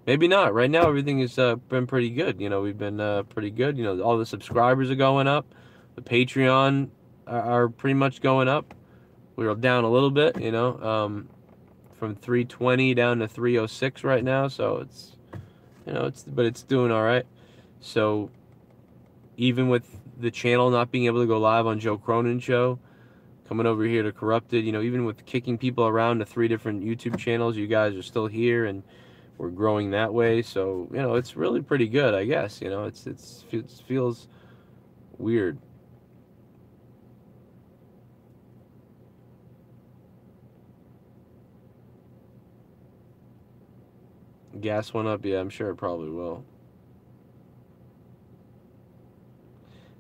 maybe not. Right now, everything has been pretty good. You know, we've been pretty good. You know, all the subscribers are going up. The Patreon are pretty much going up. We were down a little bit, you know, from 320 down to 306 right now. So it's, you know, but it's doing all right. So even with the channel not being able to go live on Joe Cronin Show, coming over here to Corrupted, you know, even with kicking people around to 3 different YouTube channels, you guys are still here and we're growing that way. So, you know, it's really pretty good, I guess. You know, it feels weird. Gas went up, yeah, I'm sure it probably will.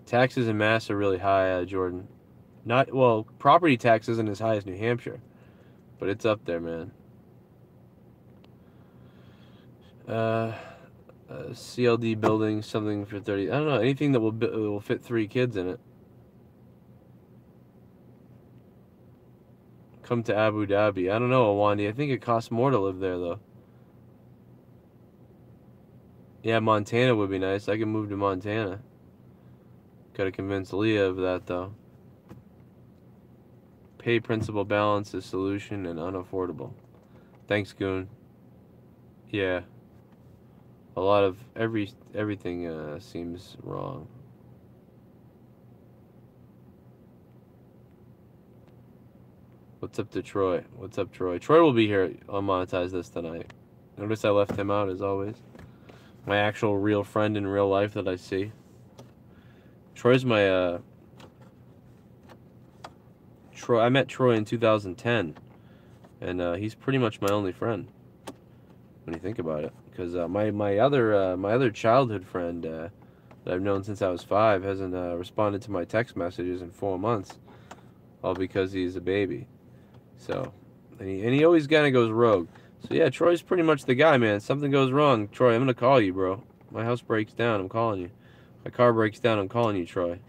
Taxes in Mass are really high, Jordan. Not, well, property tax isn't as high as New Hampshire, but it's up there, man. CLD building, something for 30. I don't know, anything that will fit 3 kids in it. Come to Abu Dhabi. I don't know, Awandi. I think it costs more to live there, though. Yeah, Montana would be nice. I can move to Montana. Gotta convince Leah of that, though. Pay principal balance is solution and unaffordable. Thanks, Goon. Yeah. A lot of everything seems wrong. What's up to Troy? What's up, Troy? Troy will be here on Monetize This tonight. Notice I left him out as always. My actual real friend in real life that I see. Troy's my I met Troy in 2010, and he's pretty much my only friend when you think about it. Because my other childhood friend that I've known since I was 5 hasn't responded to my text messages in 4 months, all because he's a baby. So, and he always kind of goes rogue. So yeah, Troy's pretty much the guy, man. Something goes wrong, Troy, I'm gonna call you, bro. My house breaks down, I'm calling you. My car breaks down, I'm calling you, Troy.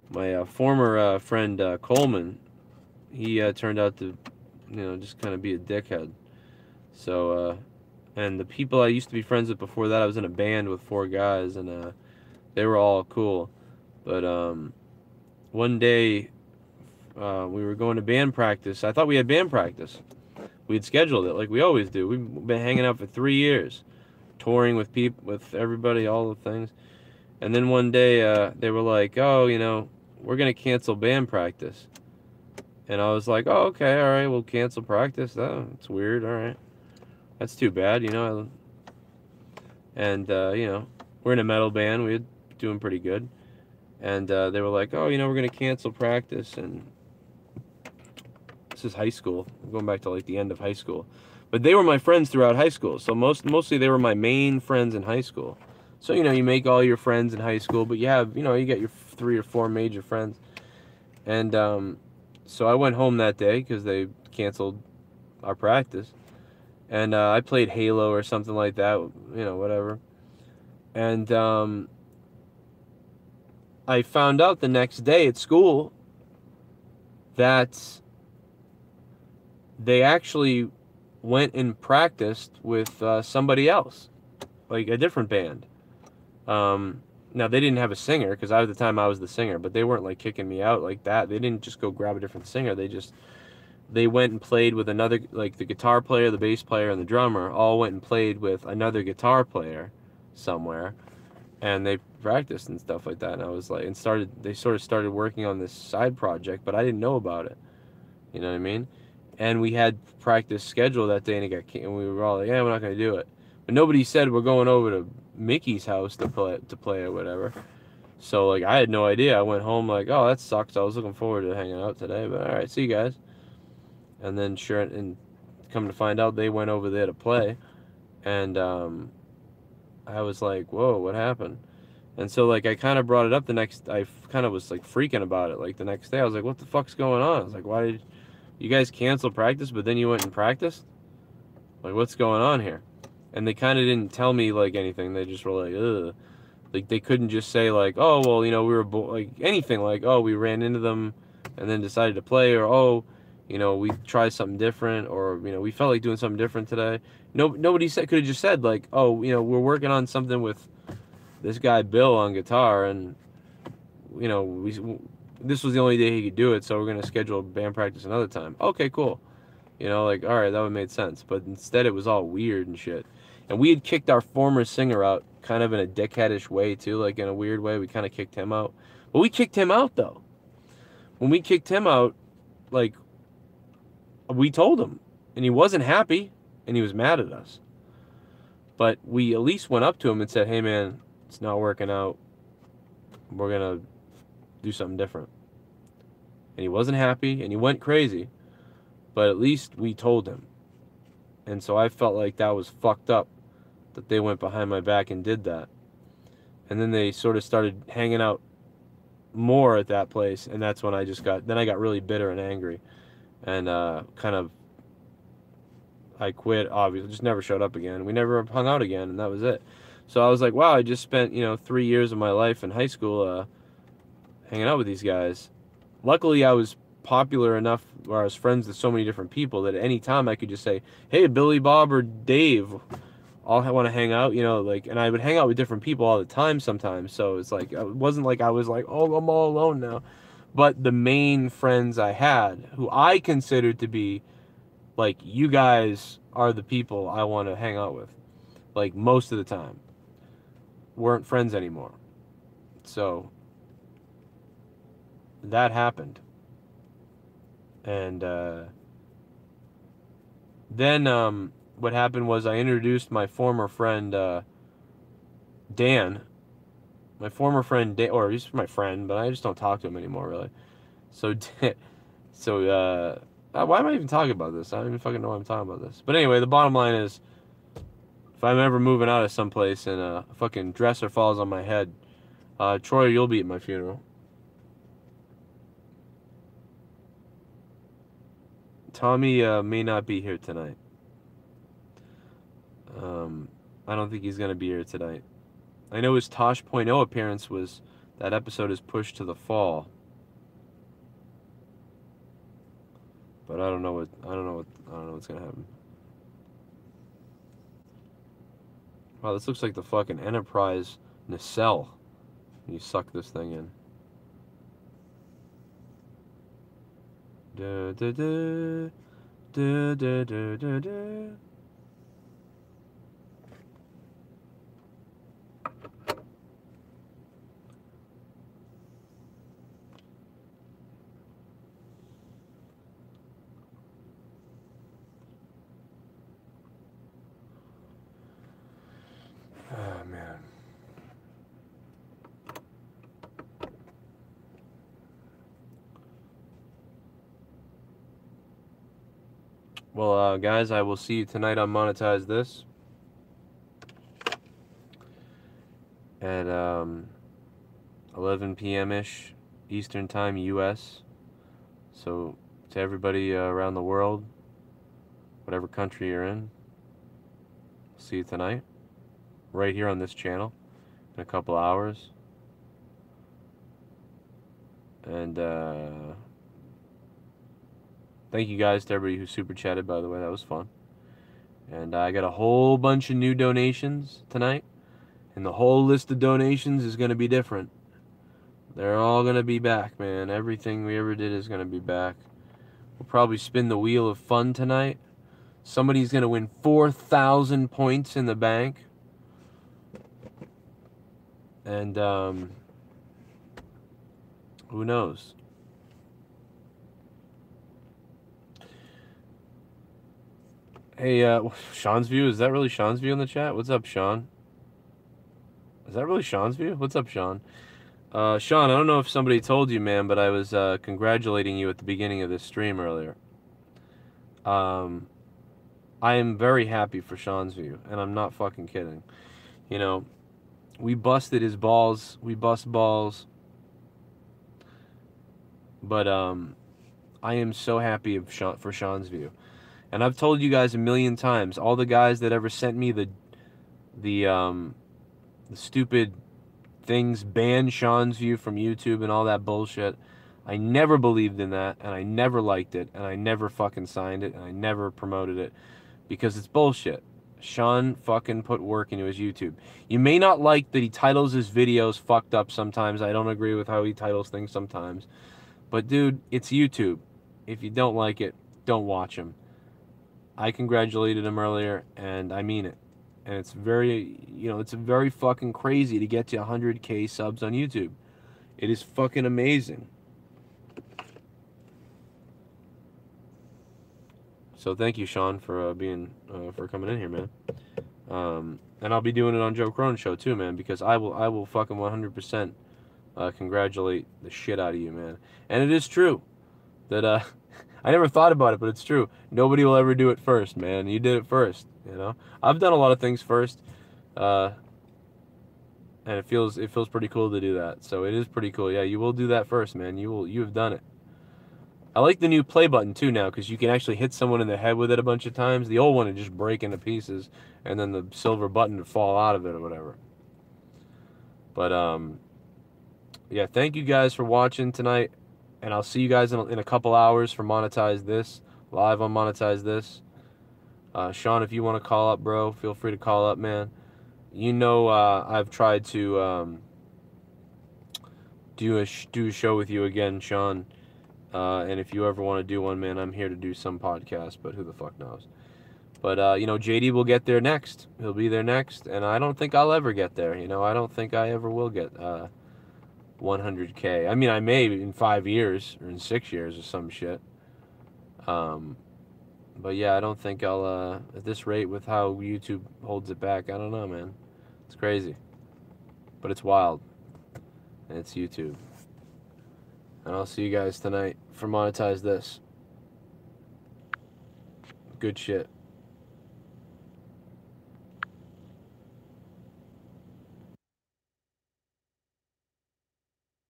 My former friend Coleman, he turned out to, you know, just kind of be a dickhead. So, and the people I used to be friends with before that, I was in a band with 4 guys, and they were all cool. But one day, we were going to band practice. I thought we had band practice. We'd scheduled it like we always do. We've been hanging out for 3 years, touring with people, with everybody, all the things. And then one day, they were like, "Oh, you know, we're gonna cancel band practice." And I was like, "Oh, okay, all right, we'll cancel practice. That's weird. All right, that's too bad, you know." And you know, we're in a metal band. We're doing pretty good. And they were like, "Oh, you know, we're gonna cancel practice." And this is high school. I'm going back to like the end of high school. But they were my friends throughout high school. So mostly they were my main friends in high school. So, you know, you make all your friends in high school, but you have, you know, you get your 3 or 4 major friends. And so I went home that day because they canceled our practice. And I played Halo or something like that, you know, whatever. And I found out the next day at school that they actually went and practiced with somebody else, like a different band. Now, they didn't have a singer, because at the time I was the singer, but they weren't, like, kicking me out like that. They didn't just go grab a different singer. They went and played with another, like, the guitar player, the bass player, and the drummer all went and played with another guitar player somewhere, and they practiced and stuff like that. And I was like, they sort of started working on this side project, but I didn't know about it. You know what I mean? And we had practice scheduled that day, and we were all like, yeah, we're not going to do it. But nobody said we're going over to Mickey's house to play or whatever. So, like, I had no idea. I went home like, oh, that sucks. I was looking forward to hanging out today, but all right, see you guys. And then and come to find out, they went over there to play, and I was like, whoa, what happened? And so, like, I kind of brought it up I kind of was, like, freaking about it, like, the next day. I was like, what the fuck's going on? I was like, why did you guys cancel practice, but then you went and practiced? Like, what's going on here? And they kind of didn't tell me, like, anything. They just were like, ugh. Like, they couldn't just say, like, oh, well, you know, we were, like, anything. Like, oh, we ran into them and then decided to play, or, oh, you know, we tried something different, or, you know, we felt like doing something different today. Nobody could have just said, like, oh, you know, we're working on something with this guy Bill on guitar, and, you know, this was the only day he could do it, so we're going to schedule band practice another time. Okay, cool. You know, like, all right, that would make sense. But instead, it was all weird and shit. And we had kicked our former singer out kind of in a dickheadish way, too, like in a weird way. We kind of kicked him out. But we kicked him out, though. When we kicked him out, like, we told him. And he wasn't happy, and he was mad at us. But we at least went up to him and said, hey, man, it's not working out. We're going to do something different. And he wasn't happy, and he went crazy. But at least we told him. And so I felt like that was fucked up, that they went behind my back and did that. And then they sort of started hanging out more at that place, and that's when I got really bitter and angry. And I quit, obviously, just never showed up again. We never hung out again, and that was it. So I was like, wow, I just spent, 3 years of my life in high school hanging out with these guys. Luckily, I was popular enough where I was friends with so many different people that at any time I could just say, hey, Billy, Bob, or Dave, I want to hang out, and I would hang out with different people all the time sometimes. So it's like, it wasn't like I was like, oh, I'm all alone now. But the main friends I had, who I considered to be, like, you guys are the people I want to hang out with, like, most of the time, weren't friends anymore. So that happened. And then what happened was I introduced my former friend Dan. My former friend Dan, or he's my friend, but I just don't talk to him anymore, really. So, why am I even talking about this? I don't even fucking know why I'm talking about this. But anyway, the bottom line is, if I'm ever moving out of someplace and a fucking dresser falls on my head, Troy, you'll be at my funeral. Tommy may not be here tonight. I don't think he's going to be here tonight. I know his Tosh.0 appearance that episode is pushed to the fall. But I don't know what's going to happen. Wow, this looks like the fucking Enterprise nacelle. You suck this thing in. Da da da da da da da da. Oh man. Well, guys, I will see you tonight on Monetize This at 11 p.m. ish Eastern Time, U.S. So to everybody around the world, whatever country you're in, see you tonight, right here on this channel, in a couple hours. And thank you guys to everybody who super chatted, by the way. That was fun. And I got a whole bunch of new donations tonight. And the whole list of donations is going to be different. They're all going to be back, man. Everything we ever did is going to be back. We'll probably spin the wheel of fun tonight. Somebody's going to win 4,000 points in the bank. And who knows? Hey, Seanzviews, is that really Seanzviews in the chat? What's up, Sean? Is that really Seanzviews? What's up, Sean? Sean, I don't know if somebody told you, man, but I was congratulating you at the beginning of this stream earlier. I am very happy for Seanzviews, and I'm not fucking kidding. You know, we busted his balls. We bust balls. But I am so happy for Seanzviews. And I've told you guys a million times, all the guys that ever sent me the stupid things, banned Seanzviews from YouTube and all that bullshit. I never believed in that, and I never liked it, and I never fucking signed it, and I never promoted it, because it's bullshit. Sean fucking put work into his YouTube. You may not like that he titles his videos fucked up sometimes. I don't agree with how he titles things sometimes. But dude, it's YouTube. If you don't like it, don't watch him. I congratulated him earlier, and I mean it. And it's very, you know, it's very fucking crazy to get to 100K subs on YouTube. It is fucking amazing. So thank you, Sean, for for coming in here, man. And I'll be doing it on Joe Cronin Show too, man, because I will fucking 100% congratulate the shit out of you, man. And it is true that I never thought about it, but it's true. Nobody will ever do it first, man. You did it first, you know. I've done a lot of things first, and it feels pretty cool to do that. So it is pretty cool. Yeah, you will do that first, man. You have done it. I like the new play button too now, because you can actually hit someone in the head with it a bunch of times. The old one would just break into pieces, and then the silver button would fall out of it or whatever. But yeah, thank you guys for watching tonight. And I'll see you guys in a couple hours for Monetize This, live on Monetize This. Sean, if you want to call up, bro, feel free to call up, man. You know, I've tried to do a show with you again, Sean. And if you ever want to do one, man, I'm here to do some podcast, but who the fuck knows. But, you know, JD will get there next. He'll be there next, and I don't think I'll ever get there. You know, I don't think I ever will get 100K. I mean, I may in 5 years or in 6 years or some shit. But yeah, I don't think I'll, at this rate with how YouTube holds it back, I don't know, man. It's crazy. But it's wild. And it's YouTube. And I'll see you guys tonight for Monetize This. Good shit.